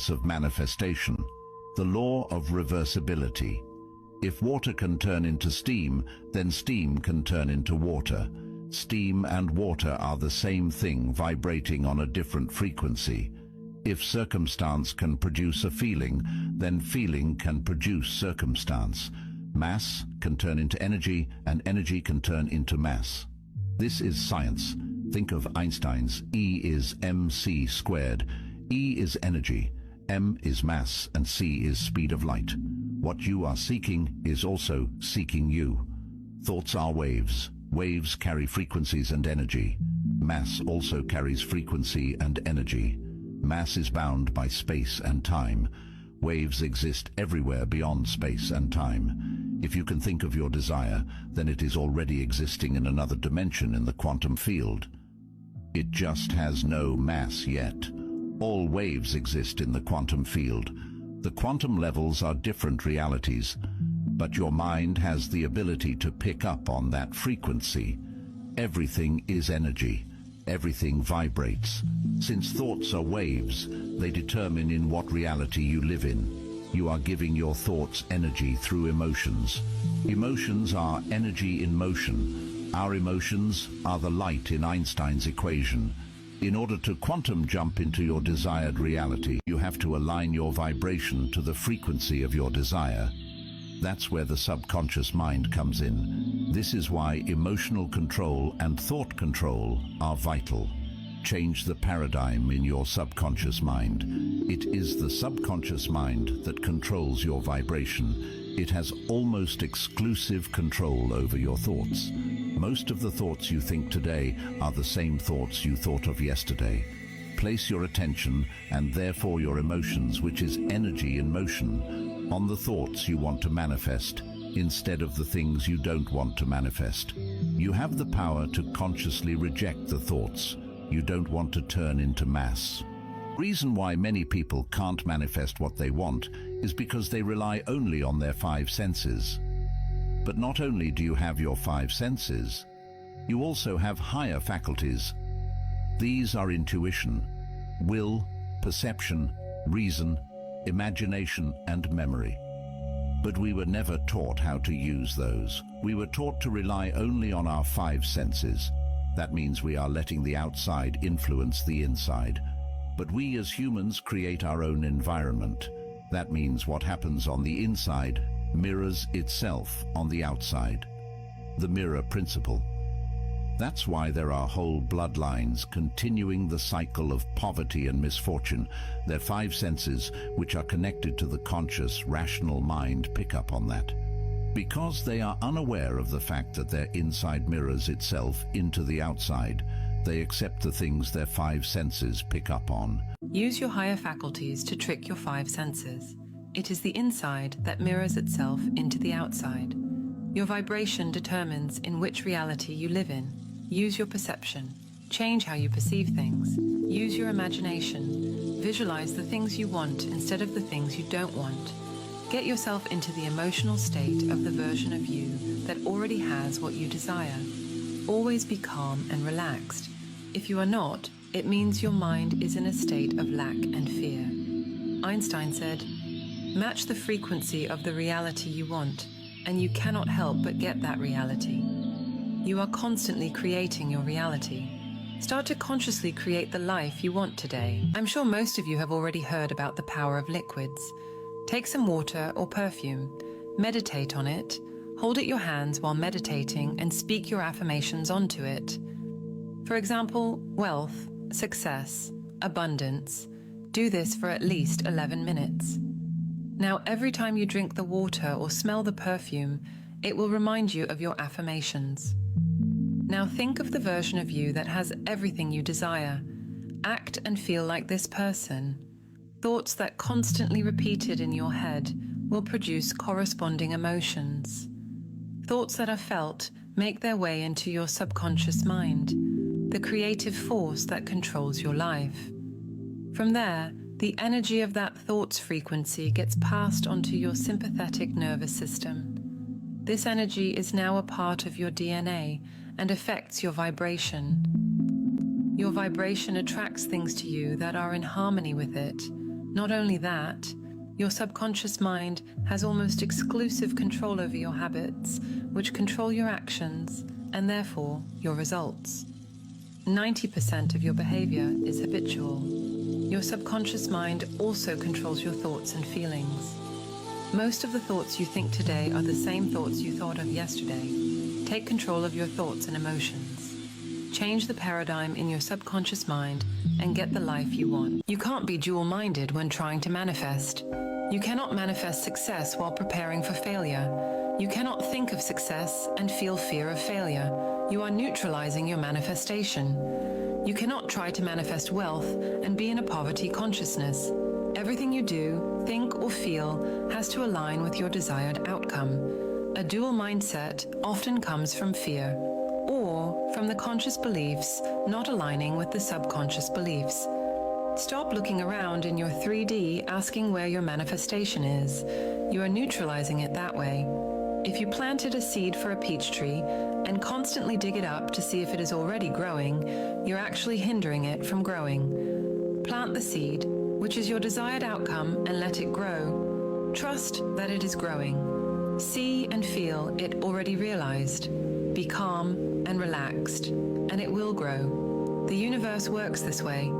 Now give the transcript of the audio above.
of manifestation, the law of reversibility. If water can turn into steam, then steam can turn into water. Steam and water are the same thing vibrating on a different frequency. If circumstance can produce a feeling, then feeling can produce circumstance. Mass can turn into energy, and energy can turn into mass. This is science. Think of Einstein's E is mc squared. E is energy, m is mass, and c is speed of light. What you are seeking is also seeking you. Thoughts are waves. Waves carry frequencies and energy. Mass also carries frequency and energy. Mass is bound by space and time. Waves exist everywhere beyond space and time. If you can think of your desire, then it is already existing in another dimension in the quantum field. It just has no mass yet. All waves exist in the quantum field. The quantum levels are different realities, but your mind has the ability to pick up on that frequency. Everything is energy. Everything vibrates. Since thoughts are waves, they determine in what reality you live in. You are giving your thoughts energy through emotions. Emotions are energy in motion. Our emotions are the light in Einstein's equation. In order to quantum jump into your desired reality, you have to align your vibration to the frequency of your desire. That's where the subconscious mind comes in. This is why emotional control and thought control are vital. Change the paradigm in your subconscious mind. It is the subconscious mind that controls your vibration. It has almost exclusive control over your thoughts. Most of the thoughts you think today are the same thoughts you thought of yesterday. Place your attention, and therefore your emotions, which is energy in motion, on the thoughts you want to manifest, instead of the things you don't want to manifest. You have the power to consciously reject the thoughts you don't want to turn into mass. The reason why many people can't manifest what they want is because they rely only on their five senses. But not only do you have your five senses, you also have higher faculties. These are intuition, will, perception, reason, imagination, and memory. But we were never taught how to use those. We were taught to rely only on our five senses. That means we are letting the outside influence the inside. But we as humans create our own environment. That means what happens on the inside mirrors itself on the outside. The mirror principle. That's why there are whole bloodlines continuing the cycle of poverty and misfortune. Their five senses, which are connected to the conscious, rational mind, pick up on that. Because they are unaware of the fact that their inside mirrors itself into the outside, they accept the things their five senses pick up on. Use your higher faculties to trick your five senses. It is the inside that mirrors itself into the outside. Your vibration determines in which reality you live in. Use your perception. Change how you perceive things. Use your imagination. Visualize the things you want instead of the things you don't want. Get yourself into the emotional state of the version of you that already has what you desire. Always be calm and relaxed. If you are not, it means your mind is in a state of lack and fear. Einstein said, "Match the frequency of the reality you want, and you cannot help but get that reality." You are constantly creating your reality. Start to consciously create the life you want today. I'm sure most of you have already heard about the power of liquids. Take some water or perfume, meditate on it, hold it in your hands while meditating, and speak your affirmations onto it. For example, wealth, success, abundance. Do this for at least 11 minutes. Now, every time you drink the water or smell the perfume, it will remind you of your affirmations. Now think of the version of you that has everything you desire. Act and feel like this person. Thoughts that constantly repeated in your head will produce corresponding emotions. Thoughts that are felt make their way into your subconscious mind, the creative force that controls your life. From there, the energy of that thought's frequency gets passed onto your sympathetic nervous system. This energy is now a part of your DNA and affects your vibration. Your vibration attracts things to you that are in harmony with it. Not only that, your subconscious mind has almost exclusive control over your habits, which control your actions and therefore your results. 90% of your behavior is habitual. Your subconscious mind also controls your thoughts and feelings. Most of the thoughts you think today are the same thoughts you thought of yesterday. Take control of your thoughts and emotions. Change the paradigm in your subconscious mind and get the life you want. You can't be dual-minded when trying to manifest. You cannot manifest success while preparing for failure. You cannot think of success and feel fear of failure. You are neutralizing your manifestation. You cannot try to manifest wealth and be in a poverty consciousness. Everything you do, think, or feel has to align with your desired outcome. A dual mindset often comes from fear, or from the conscious beliefs not aligning with the subconscious beliefs. Stop looking around in your 3D asking where your manifestation is. You are neutralizing it that way. If you planted a seed for a peach tree and constantly dig it up to see if it is already growing, you're actually hindering it from growing. Plant the seed, which is your desired outcome, and let it grow. Trust that it is growing. See and feel it already realized. Be calm and relaxed, and it will grow. The universe works this way.